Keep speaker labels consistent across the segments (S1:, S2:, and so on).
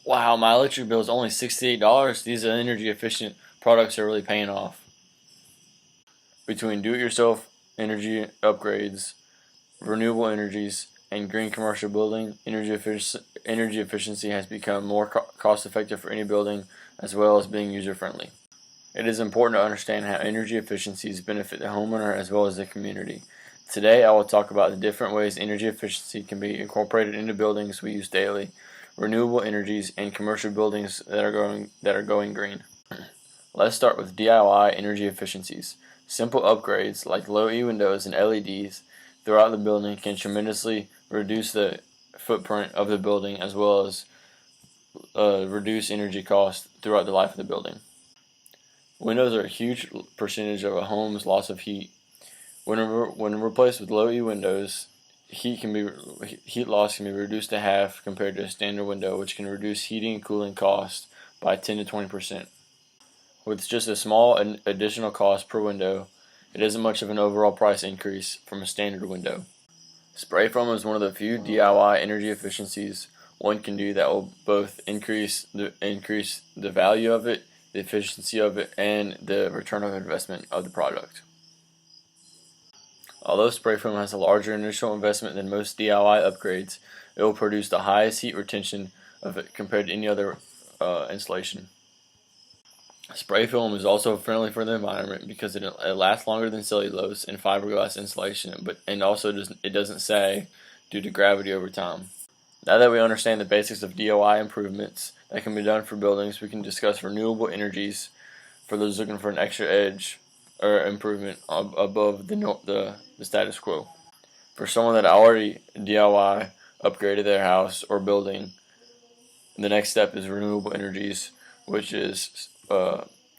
S1: Wow, my electric bill is only $68. These energy efficient products are really paying off. Between do-it-yourself energy upgrades, renewable energies, and green commercial building, energy efficiency has become more cost-effective for any building, as well as being user-friendly. It is important to understand how energy efficiencies benefit the homeowner as well as the community. Today I will talk about the different ways energy efficiency can be incorporated into buildings we use daily, renewable energies, and commercial buildings that are going green. Let's start with DIY energy efficiencies. Simple upgrades like low E windows and LEDs throughout the building can tremendously reduce the footprint of the building as well as reduce energy costs throughout the life of the building. Windows are a huge percentage of a home's loss of heat. When replaced with low E windows, heat loss can be reduced to half compared to a standard window, which can reduce heating and cooling costs by 10 to 20%. With just a small additional cost per window, it isn't much of an overall price increase from a standard window. Spray foam is one of the few DIY energy efficiencies one can do that will both increase the value of it, the efficiency of it, and the return on investment of the product. Although spray foam has a larger initial investment than most DIY upgrades, it will produce the highest heat retention of it compared to any other insulation. Spray foam is also friendly for the environment because it lasts longer than cellulose and fiberglass insulation, and also it doesn't sag due to gravity over time. Now that we understand the basics of DIY improvements that can be done for buildings, we can discuss renewable energies for those looking for an extra edge or improvement above the status quo. For someone that already DIY upgraded their house or building, the next step is renewable energies, which is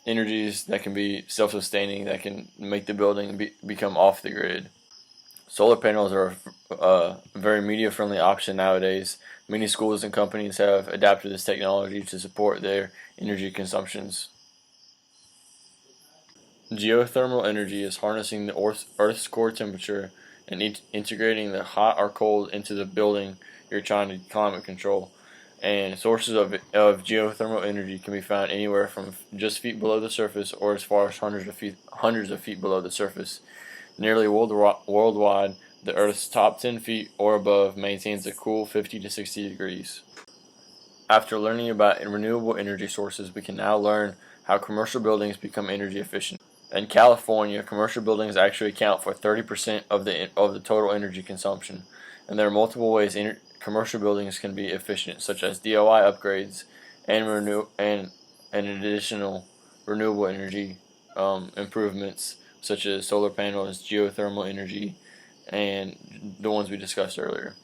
S1: energies that can be self-sustaining, that can make the building become off the grid. Solar panels are a very media-friendly option nowadays. Many schools and companies have adapted this technology to support their energy consumptions. Geothermal energy is harnessing the Earth's core temperature and integrating the hot or cold into the building you're trying to climate control. And sources of geothermal energy can be found anywhere from just feet below the surface or as far as hundreds of feet below the surface. Nearly worldwide, the Earth's top 10 feet or above maintains a cool 50 to 60 degrees. After learning about renewable energy sources, we can now learn how commercial buildings become energy efficient. In California, commercial buildings actually account for 30% of the total energy consumption, and there are multiple ways commercial buildings can be efficient, such as DIY upgrades and additional renewable energy improvements, such as solar panels, geothermal energy, and the ones we discussed earlier.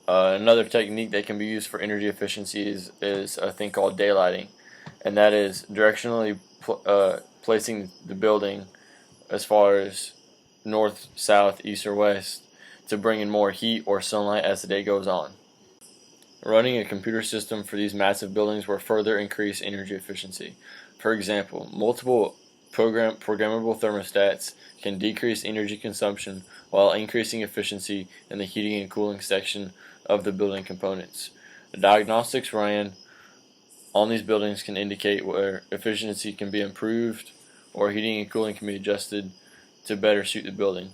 S1: Another technique that can be used for energy efficiency is a thing called daylighting, and that is directionally placing the building as far as north, south, east, or west to bring in more heat or sunlight as the day goes on. Running a computer system for these massive buildings will further increase energy efficiency. For example, multiple programmable thermostats can decrease energy consumption while increasing efficiency in the heating and cooling section of the building components. The diagnostics ran on these buildings can indicate where efficiency can be improved or heating and cooling can be adjusted to better suit the building.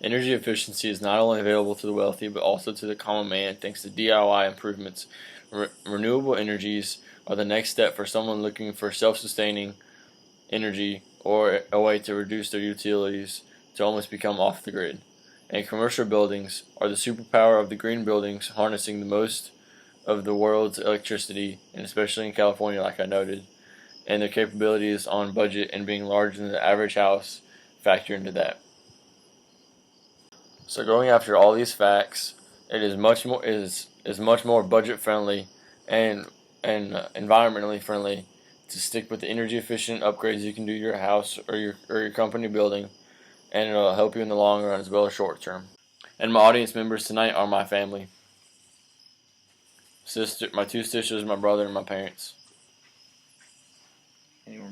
S1: Energy efficiency is not only available to the wealthy but also to the common man thanks to DIY improvements. Renewable energies are the next step for someone looking for self-sustaining energy or a way to reduce their utilities to almost become off the grid. And commercial buildings are the superpower of the green buildings, harnessing the most of the world's electricity, and especially in California, like I noted, and their capabilities on budget and being larger than the average house factor into that. So going after all these facts, it is much more budget friendly and environmentally friendly to stick with the energy efficient upgrades you can do to your house or your company building, and it'll help you in the long run as well as short term. And my audience members tonight are my family. My two sisters, my brother, and my parents.